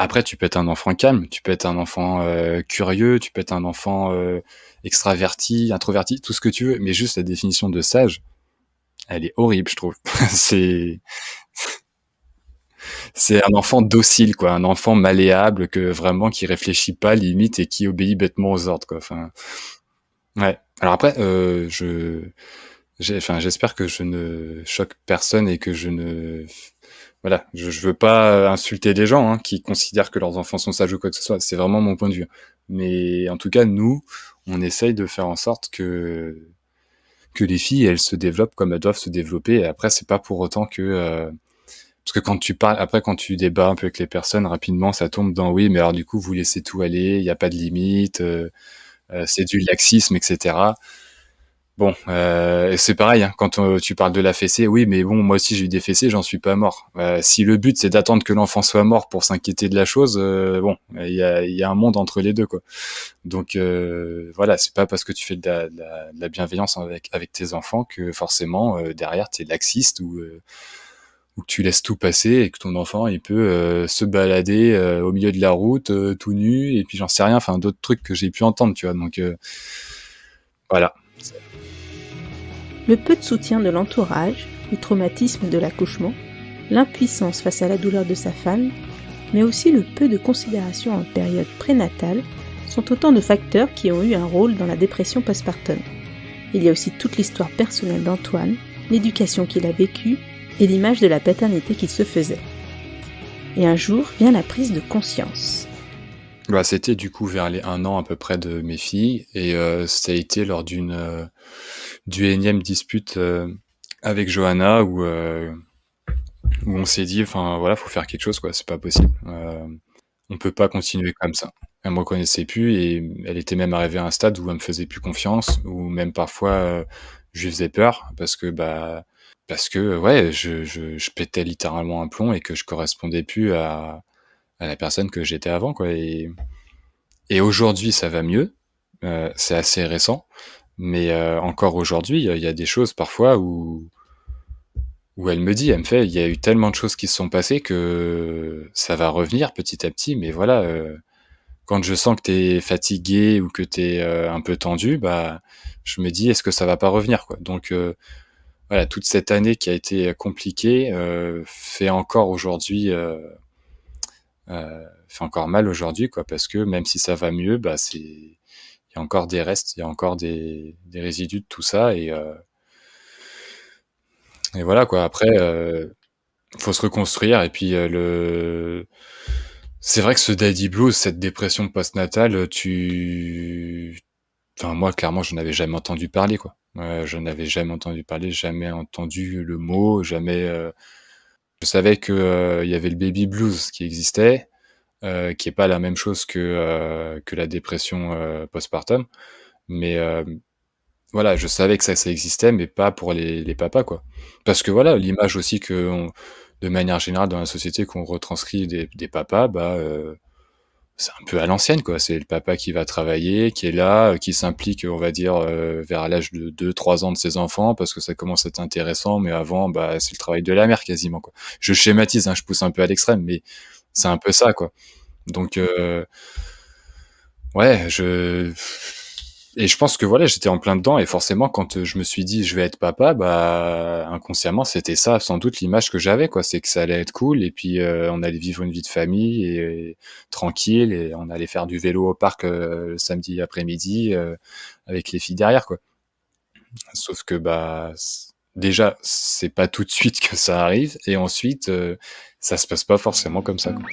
S2: après tu peux être un enfant calme, tu peux être un enfant, curieux, tu peux être un enfant, extraverti, introverti, tout ce que tu veux, mais juste la définition de sage, elle est horrible, je trouve. C'est C'est un enfant docile, quoi, un enfant malléable que vraiment qui réfléchit pas limite et qui obéit bêtement aux ordres, quoi. Enfin, ouais. Alors après, enfin, j'espère que je ne choque personne et que je ne, voilà, je veux pas insulter les gens hein, qui considèrent que leurs enfants sont sages ou quoi que ce soit. C'est vraiment mon point de vue. Mais en tout cas, nous, on essaye de faire en sorte que les filles, elles se développent comme elles doivent se développer. Et après, c'est pas pour autant que parce que quand tu parles, après, quand tu débats un peu avec les personnes, rapidement, ça tombe dans oui, mais alors du coup, vous laissez tout aller, il n'y a pas de limite, c'est du laxisme, etc. Bon, c'est pareil, hein, quand tu parles de la fessée, oui, mais bon, moi aussi j'ai eu des fessées, j'en suis pas mort. Si le but c'est d'attendre que l'enfant soit mort pour s'inquiéter de la chose, bon, il y a un monde entre les deux, quoi. Donc voilà, c'est pas parce que tu fais de la bienveillance avec tes enfants que forcément derrière t'es laxiste ou que tu laisses tout passer et que ton enfant il peut se balader au milieu de la route tout nu et puis j'en sais rien, enfin d'autres trucs que j'ai pu entendre, tu vois. Donc voilà.
S1: Le peu de soutien de l'entourage, le traumatisme de l'accouchement, l'impuissance face à la douleur de sa femme, mais aussi le peu de considération en période prénatale sont autant de facteurs qui ont eu un rôle dans la dépression postpartum. Il y a aussi toute l'histoire personnelle d'Antoine, l'éducation qu'il a vécue et l'image de la paternité qu'il se faisait. Et un jour vient la prise de conscience.
S2: Bah, c'était du coup vers les 1 an à peu près de mes filles et ça a été lors du énième dispute avec Johanna où on s'est dit, enfin voilà, faut faire quelque chose quoi, c'est pas possible. On peut pas continuer comme ça. Elle me reconnaissait plus et elle était même arrivée à un stade où elle me faisait plus confiance, ou même parfois je lui faisais peur parce que ouais, je pétais littéralement un plomb et que je correspondais plus à la personne que j'étais avant quoi. Et aujourd'hui ça va mieux, c'est assez récent, mais encore aujourd'hui il y a des choses parfois où elle me dit, elle me fait: «Il y a eu tellement de choses qui se sont passées que ça va revenir petit à petit, mais voilà, quand je sens que t'es fatigué ou que t'es un peu tendu, bah, je me dis: «Est-ce que ça va pas revenir?» quoi. Donc voilà, toute cette année qui a été compliquée, fait encore aujourd'hui, fait encore mal aujourd'hui, quoi. Parce que même si ça va mieux, bah, il y a encore des restes, il y a encore des résidus de tout ça et voilà, quoi. Après, faut se reconstruire et puis, c'est vrai que ce daddy blues, cette dépression postnatale, enfin, moi, clairement, je n'avais jamais entendu parler, quoi. Je n'avais jamais entendu parler, jamais entendu le mot, jamais, je savais que, il y avait le baby blues qui existait, qui est pas la même chose que la dépression, postpartum. Mais, voilà, je savais que ça existait, mais pas pour les papas, quoi. Parce que voilà, l'image aussi qu'on de manière générale dans la société qu'on retranscrit des papas, bah, c'est un peu à l'ancienne, quoi. C'est le papa qui va travailler, qui est là, qui s'implique, on va dire, vers l'âge de 2-3 ans de ses enfants parce que ça commence à être intéressant, mais avant, bah, c'est le travail de la mère quasiment, quoi. Je schématise, hein, je pousse un peu à l'extrême, mais c'est un peu ça, quoi. Donc, ouais, et je pense que voilà, j'étais en plein dedans et forcément quand, je me suis dit: «Je vais être papa», bah, inconsciemment, c'était ça sans doute l'image que j'avais, quoi. C'est que ça allait être cool et puis, on allait vivre une vie de famille et tranquille et on allait faire du vélo au parc, le samedi après-midi, avec les filles derrière, quoi. Sauf que, bah, déjà, c'est pas tout de suite que ça arrive et ensuite, ça se passe pas forcément comme ça, quoi.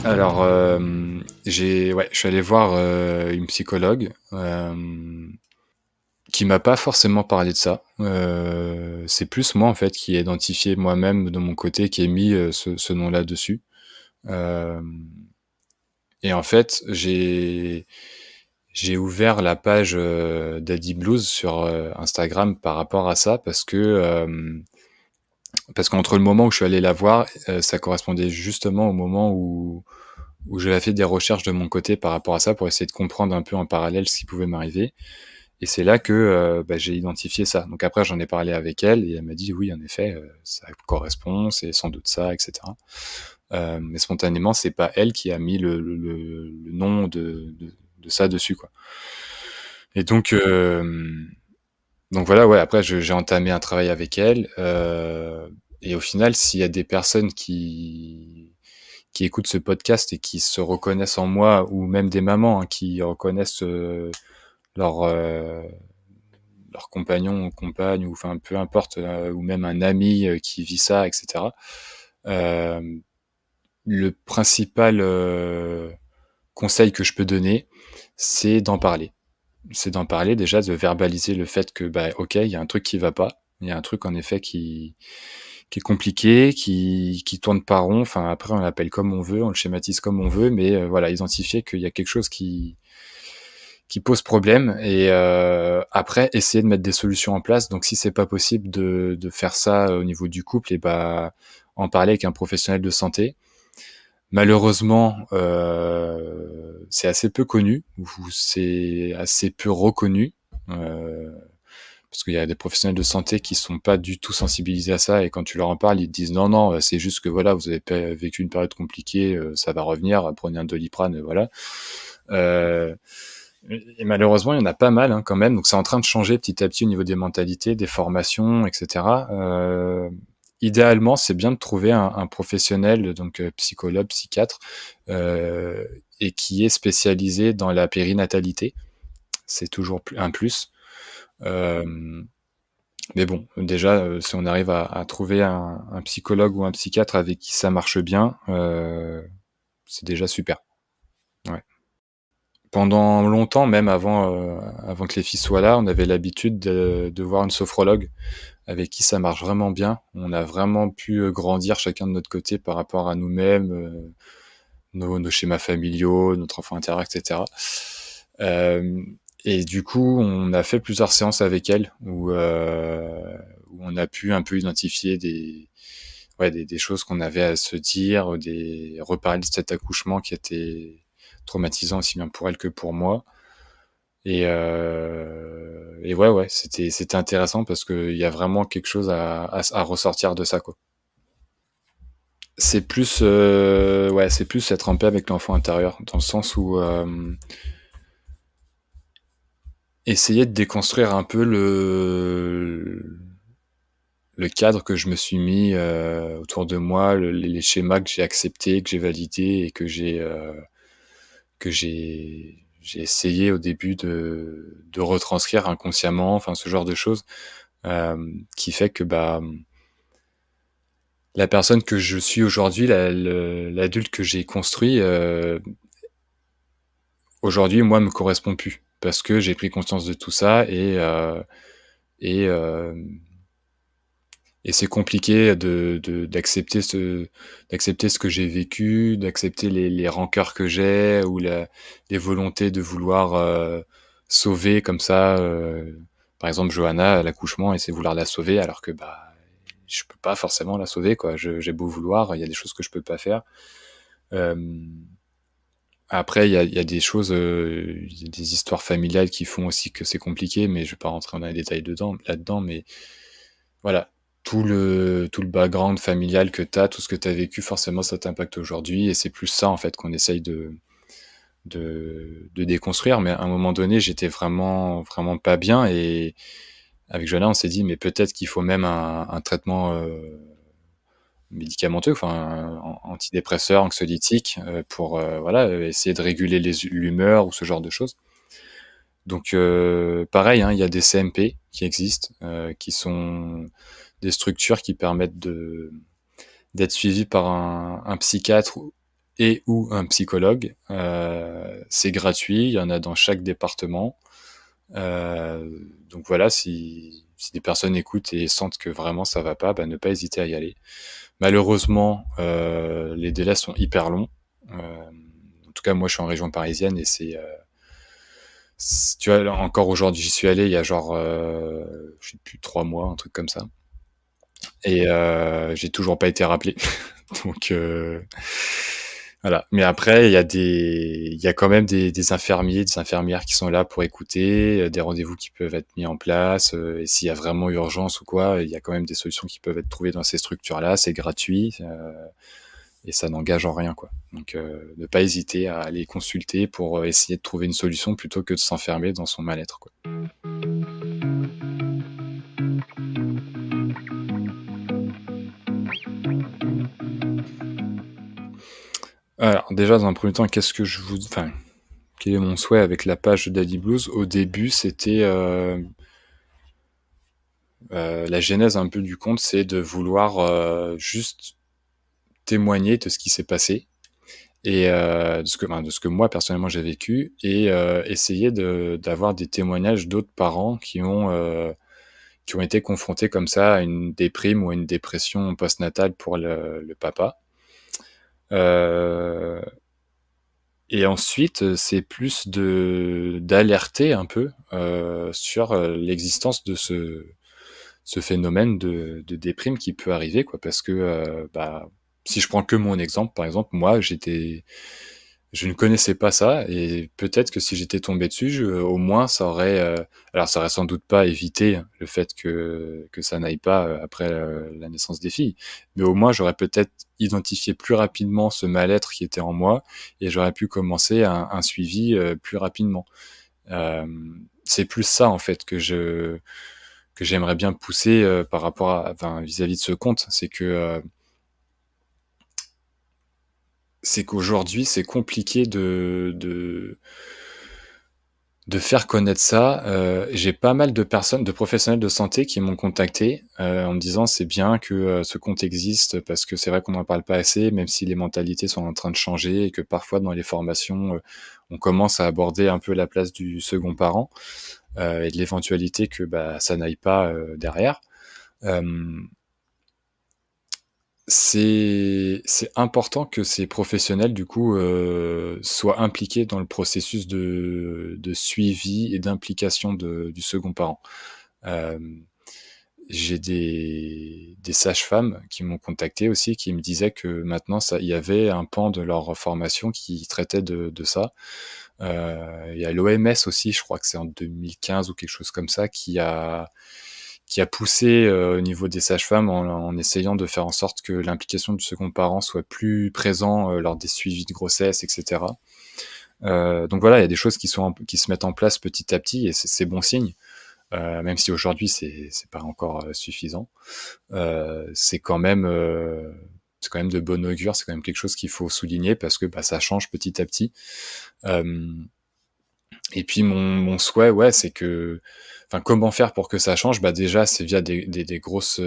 S2: Alors, ouais, je suis allé voir, une psychologue, qui m'a pas forcément parlé de ça. C'est plus moi, en fait, qui ai identifié moi-même de mon côté, qui ai mis, ce nom-là dessus. Hem et en fait, j'ai ouvert la page, Daddy Blues sur, Instagram par rapport à ça parce qu'entre le moment où je suis allé la voir, ça correspondait justement au moment où j'avais fait des recherches de mon côté par rapport à ça, pour essayer de comprendre un peu en parallèle ce qui pouvait m'arriver et c'est là que, bah, j'ai identifié ça. Donc après j'en ai parlé avec elle et elle m'a dit: «Oui, en effet, ça correspond, c'est sans doute ça» et cetera. Mais spontanément, c'est pas elle qui a mis le nom de ça dessus, quoi et donc voilà, ouais, après j'ai entamé un travail avec elle, et au final, s'il y a des personnes qui écoutent ce podcast et qui se reconnaissent en moi ou même des mamans, hein, qui reconnaissent, leur, leur compagnon ou compagne ou enfin peu importe, ou même un ami, qui vit ça et cetera. Hem, le principal, conseil que je peux donner, c'est d'en parler. C'est d'en parler déjà, de verbaliser le fait que, bah, OK, il y a un truc qui va pas. Il y a un truc en effet qui est compliqué, qui tourne pas rond. Enfin, après on l'appelle comme on veut, on le schématise comme on veut, mais voilà, identifier qu'il y a quelque chose qui pose problème et après essayer de mettre des solutions en place. Donc si c'est pas possible de faire ça au niveau du couple et bah, en parler avec un professionnel de santé. Malheureusement, c'est assez peu connu ou c'est assez peu reconnu, heu, parce qu'il y a des professionnels de santé qui sont pas du tout sensibilisés à ça et quand tu leur en parles, ils te disent: «Non, non, c'est juste que voilà, vous avez vécu une période compliquée, ça va revenir, prenez un Doliprane, voilà». Heu et malheureusement, il y en a pas mal, hein, quand même, donc c'est en train de changer petit à petit au niveau des mentalités, des formations et cetera. Idéalement, c'est bien de trouver un professionnel, donc psychologue, psychiatre, heu et qui est spécialisé dans la périnatalité. C'est toujours un plus. Hem, mais bon, déjà, si on arrive à trouver un psychologue ou un psychiatre avec qui ça marche bien, c'est déjà super. Ouais. Pendant longtemps, même avant que les filles soient là, on avait l'habitude de voir une sophrologue avec qui ça marche vraiment bien. On a vraiment pu, grandir chacun de notre côté par rapport à nous-mêmes, nos schémas familiaux, notre enfant intérieur et cetera. Et du coup, on a fait plusieurs séances avec elle où on a pu un peu identifier des choses qu'on avait à se dire, reparler de cet accouchement qui était traumatisant aussi bien pour elle que pour moi. Et ouais, c'était intéressant parce qu'il y a vraiment quelque chose à ressortir de ça, quoi. C'est plus, ouais, c'est plus être en paix avec l'enfant intérieur, dans le sens où essayer de déconstruire un peu le cadre que je me suis mis autour de moi, les schémas que j'ai acceptés, que j'ai validés et que j'ai essayé au début de retranscrire inconsciemment, enfin ce genre de choses, qui fait que bah la personne que je suis aujourd'hui, l'adulte que j'ai construit, aujourd'hui, moi, me correspond plus parce que j'ai pris conscience de tout ça et euh, et c'est compliqué d'accepter ce que j'ai vécu, d'accepter les rancœurs que j'ai ou les volontés de vouloir sauver comme ça. Par exemple, Johanna à l'accouchement et c'est vouloir la sauver alors que bah je peux pas forcément la sauver quoi. J'ai beau vouloir, il y a des choses que je peux pas faire. Euh, Après, il y a des choses, il y a des histoires familiales qui font aussi que c'est compliqué, mais je vais pas rentrer dans les détails là-dedans, mais voilà, tout le background familial que tu as, tout ce que tu as vécu, forcément, ça t'impacte aujourd'hui. Et c'est plus ça, en fait, qu'on essaye de déconstruire. Mais à un moment donné, j'étais vraiment, vraiment pas bien. Et avec Joanna, on s'est dit, mais peut-être qu'il faut même un traitement médicamenteux, enfin, antidépresseur, anxiolytique, pour voilà, essayer de réguler l'humeur ou ce genre de choses. Donc, pareil, hein, il y a des CMP qui existent, qui sont des structures qui permettent d'être suivi par un psychiatre et ou un psychologue. C'est gratuit, il y en a dans chaque département. Euh, donc voilà, si des personnes écoutent et sentent que vraiment ça va pas, bah, ne pas hésiter à y aller. Malheureusement, les délais sont hyper longs. En tout cas, moi, je suis en région parisienne et tu vois, encore aujourd'hui, j'y suis allé il y a genre, je sais plus, 3 mois, un truc comme ça. Et j'ai toujours pas été rappelé. Donc voilà. Mais après, il y a quand même des infirmiers, des infirmières qui sont là pour écouter, des rendez-vous qui peuvent être mis en place. Et s'il y a vraiment urgence ou quoi, il y a quand même des solutions qui peuvent être trouvées dans ces structures-là. C'est gratuit et ça n'engage en rien, quoi. Donc ne pas hésiter à aller consulter pour essayer de trouver une solution plutôt que de s'enfermer dans son mal-être, quoi. Alors déjà, dans un premier temps, enfin, quel est mon souhait avec la page de Daddy Blues? Au début, c'était la genèse un peu du compte, c'est de vouloir juste témoigner de ce qui s'est passé et de ce que moi personnellement j'ai vécu et essayer d'avoir des témoignages d'autres parents qui ont été confrontés comme ça à une déprime ou à une dépression postnatale pour le papa. Euh, Et ensuite, c'est plus d'alerter un peu sur l'existence de ce phénomène de déprime qui peut arriver, quoi. Parce que, bah, si je prends que mon exemple, par exemple, moi, je ne connaissais pas ça, et peut-être que si j'étais tombé dessus, au moins, alors ça aurait sans doute pas évité le fait que ça n'aille pas après la naissance des filles, mais au moins, j'aurais peut-être identifié plus rapidement ce mal-être qui était en moi, et j'aurais pu commencer un suivi plus rapidement. Euh, c'est plus ça, en fait, que j'aimerais bien pousser par rapport enfin, vis-à-vis de ce compte, c'est qu'aujourd'hui, c'est compliqué de faire connaître ça. J'ai pas mal de personnes, de professionnels de santé qui m'ont contacté en me disant c'est bien que ce compte existe parce que c'est vrai qu'on n'en parle pas assez, même si les mentalités sont en train de changer et que parfois dans les formations, on commence à aborder un peu la place du second parent et de l'éventualité que bah, ça n'aille pas derrière. Euh, c'est important que ces professionnels, du coup, soient impliqués dans le processus de suivi et d'implication du second parent. Euh, j'ai des sages-femmes qui m'ont contacté aussi, qui me disaient que maintenant il y avait un pan de leur formation qui traitait de ça. Il y a l'OMS aussi, je crois que c'est en 2015 ou quelque chose comme ça, qui a poussé au niveau des sages-femmes en essayant de faire en sorte que l'implication du second parent soit plus présent lors des suivis de grossesse, etc. Donc voilà, il y a des choses qui se mettent en place petit à petit et c'est bon signe. Même si aujourd'hui c'est pas encore suffisant, c'est quand même de bon augure, c'est quand même quelque chose qu'il faut souligner parce que ça change petit à petit. Et puis mon souhait, ouais, c'est que, enfin, comment faire pour que ça change? Déjà, c'est via des grosses,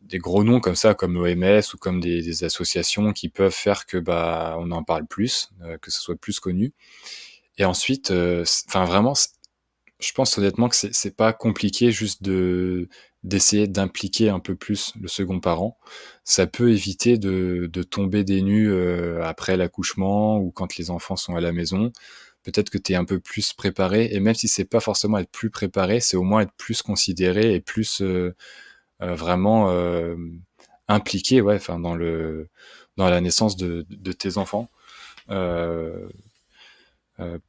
S2: des gros noms comme ça, comme l'OMS ou comme des associations qui peuvent faire que on en parle plus, que ce soit plus connu. Et ensuite, enfin vraiment, je pense honnêtement que c'est pas compliqué juste d'essayer d'impliquer un peu plus le second parent. Ça peut éviter de tomber des nues après l'accouchement ou quand les enfants sont à la maison. Peut-être que tu es un peu plus préparé, et même si c'est pas forcément être plus préparé, c'est au moins être plus considéré et plus vraiment impliqué, ouais, enfin dans la naissance de tes enfants. Euh,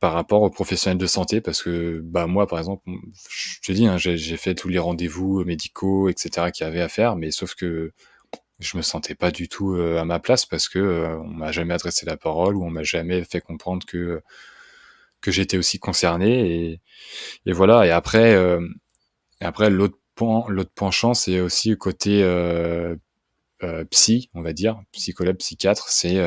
S2: Par rapport aux professionnels de santé, parce que moi par exemple, je te dis, hein, j'ai fait tous les rendez-vous médicaux, etc., qu'il y avait à faire, mais sauf que je me sentais pas du tout à ma place parce que on m'a jamais adressé la parole ou on m'a jamais fait comprendre que j'étais aussi concerné, et voilà. Et après l'autre penchant, c'est aussi le côté psy, on va dire, psychologue, psychiatre. C'est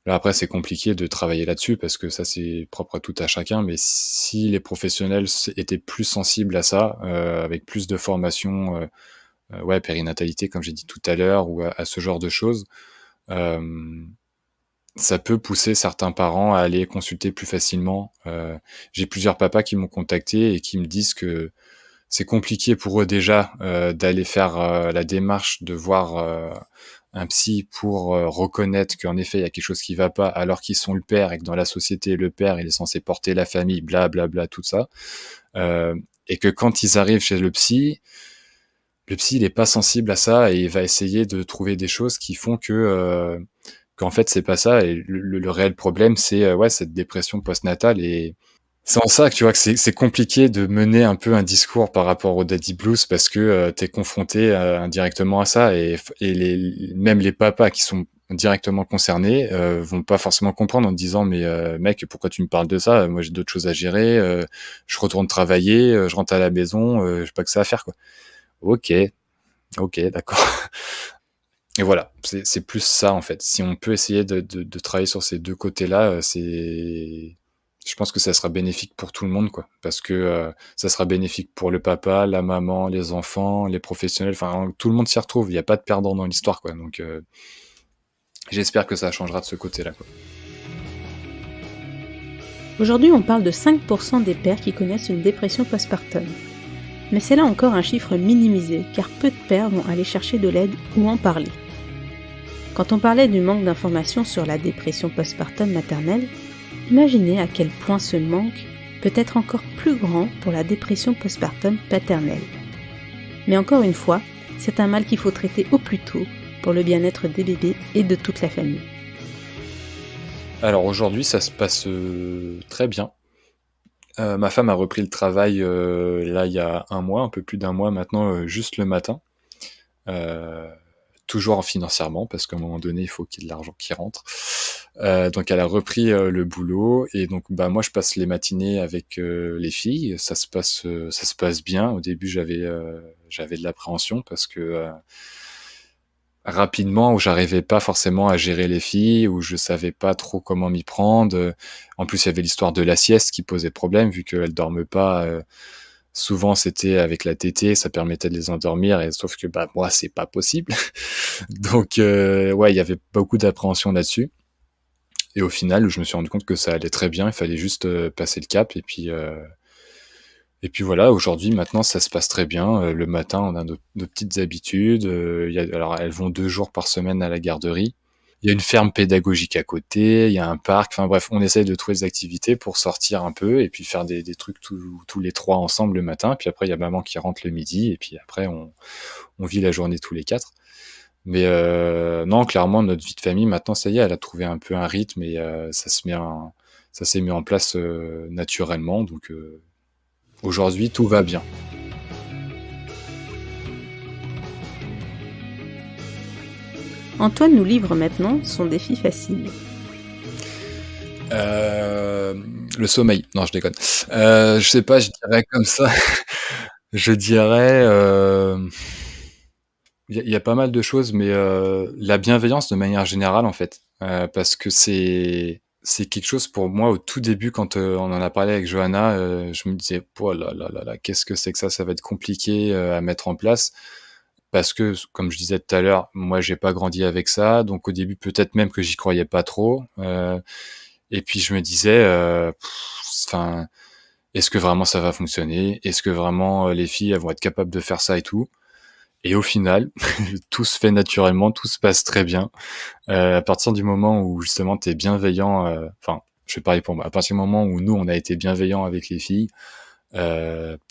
S2: Là, après, c'est compliqué de travailler là-dessus parce que ça, c'est propre à tout à chacun. Mais si les professionnels étaient plus sensibles à ça, avec plus de formation, ouais, périnatalité, comme j'ai dit tout à l'heure, ou à ce genre de choses, euh, ça peut pousser certains parents à aller consulter plus facilement. J'ai plusieurs papas qui m'ont contacté et qui me disent que c'est compliqué pour eux déjà d'aller faire la démarche de voir un psy pour reconnaître qu'en effet il y a quelque chose qui va pas alors qu'ils sont le père et que dans la société le père il est censé porter la famille, bla bla bla, tout ça. Euh, et que quand ils arrivent chez le psy il est pas sensible à ça et il va essayer de trouver des choses qui font que qu'en fait c'est pas ça, et le réel problème c'est ouais, cette dépression postnatale. Et c'est en ça que tu vois que c'est compliqué de mener un peu un discours par rapport au daddy blues parce que t'es confronté indirectement à ça, et même les papas qui sont directement concernés vont pas forcément comprendre en te disant mais mec, pourquoi tu me parles de ça? Moi j'ai d'autres choses à gérer, je retourne travailler, je rentre à la maison, j'ai pas que ça à faire, quoi. Ok, ok, d'accord. Et voilà, c'est plus ça en fait. Si on peut essayer de travailler sur ces deux côtés-là, je pense que ça sera bénéfique pour tout le monde, quoi. Parce que ça sera bénéfique pour le papa, la maman, les enfants, les professionnels. Enfin, tout le monde s'y retrouve. Il n'y a pas de perdant dans l'histoire, quoi. Donc, j'espère que ça changera de ce côté-là, quoi.
S1: Aujourd'hui, on parle de 5% des pères qui connaissent une dépression postpartum. Mais c'est là encore un chiffre minimisé, car peu de pères vont aller chercher de l'aide ou en parler. Quand on parlait du manque d'informations sur la dépression postpartum maternelle, imaginez à quel point ce manque peut être encore plus grand pour la dépression postpartum paternelle. Mais encore une fois, c'est un mal qu'il faut traiter au plus tôt pour le bien-être des bébés et de toute la famille.
S2: Alors aujourd'hui, ça se passe très bien. Ma femme a repris le travail là il y a un mois, un peu plus d'un mois maintenant, juste le matin. Euh, Toujours financièrement, parce qu'à un moment donné, il faut qu'il y ait de l'argent qui rentre. Donc elle a repris le boulot, et donc moi je passe les matinées avec les filles. Ça se passe bien. Au début, j'avais de l'appréhension parce que rapidement, où j'arrivais pas forcément à gérer les filles, où je savais pas trop comment m'y prendre. En plus, il y avait l'histoire de la sieste qui posait problème vu qu'elles dorment pas. Souvent, c'était avec la tétée, ça permettait de les endormir, et sauf que moi, c'est pas possible. Donc, ouais, il y avait beaucoup d'appréhension là-dessus. Et au final, je me suis rendu compte que ça allait très bien. Il fallait juste passer le cap. Et puis voilà, aujourd'hui, maintenant, ça se passe très bien. Le matin, on a nos petites habitudes. Alors, elles vont 2 jours par semaine à la garderie. il y a une ferme pédagogique à côté, il y a un parc. Enfin bref, on essaye de trouver des activités pour sortir un peu et puis faire des trucs tous les 3 ensemble le matin. Puis après, il y a maman qui rentre le midi et puis après, on vit la journée tous les 4. Mais non, clairement, notre vie de famille, maintenant, ça y est, elle a trouvé un peu un rythme et ça s'est mis en place naturellement. Donc aujourd'hui, tout va bien.
S1: Antoine nous livre maintenant son défi facile.
S2: Le sommeil. Non, je déconne. Je sais pas, je dirais comme ça. Je dirais, il y a pas mal de choses, mais la bienveillance de manière générale, en fait. Parce que c'est quelque chose pour moi au tout début quand on en a parlé avec Johanna, je me disais: «Oh là là là là, qu'est-ce que c'est que ça? Ça va être compliqué à mettre en place». Parce que, comme je disais tout à l'heure, moi j'ai pas grandi avec ça, donc au début peut-être même que j'y croyais pas trop. Et puis je me disais, enfin, est-ce que vraiment ça va fonctionner? Est-ce que vraiment les filles elles vont être capables de faire ça et tout? Et au final, tout se fait naturellement, tout se passe très bien. À partir du moment où justement t'es bienveillant, enfin, je vais parler pour moi. À partir du moment où nous on a été bienveillants avec les filles,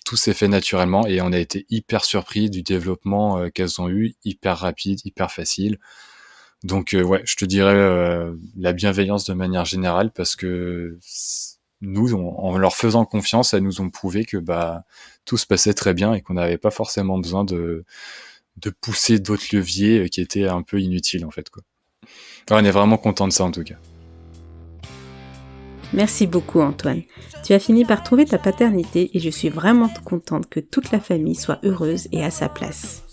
S2: tout s'est fait naturellement et on a été hyper surpris du développement qu'elles ont eu, hyper rapide, hyper facile. Donc ouais, je te dirais la bienveillance de manière générale parce que nous, en leur faisant confiance, elles nous ont prouvé que tout se passait très bien et qu'on n'avait pas forcément besoin de pousser d'autres leviers qui étaient un peu inutiles en fait, quoi. Ouais, on est vraiment content de ça en tout cas.
S1: Merci beaucoup Antoine. Tu as fini par trouver ta paternité et je suis vraiment contente que toute la famille soit heureuse et à sa place.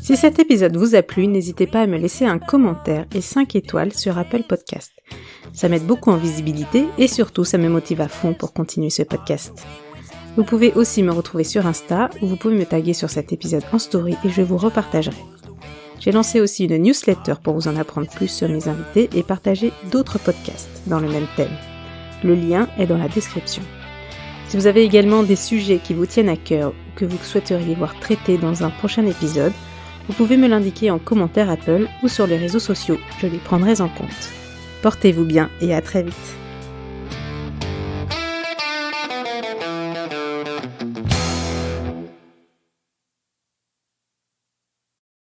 S1: Si cet épisode vous a plu, n'hésitez pas à me laisser un commentaire et 5 étoiles sur Apple Podcast. Ça m'aide beaucoup en visibilité et surtout ça me motive à fond pour continuer ce podcast. Vous pouvez aussi me retrouver sur Insta où vous pouvez me taguer sur cet épisode en story et je vous repartagerai. J'ai lancé aussi une newsletter pour vous en apprendre plus sur mes invités et partager d'autres podcasts dans le même thème. Le lien est dans la description. Si vous avez également des sujets qui vous tiennent à cœur ou que vous souhaiteriez voir traités dans un prochain épisode, vous pouvez me l'indiquer en commentaire Apple ou sur les réseaux sociaux, je les prendrai en compte. Portez-vous bien et à très vite.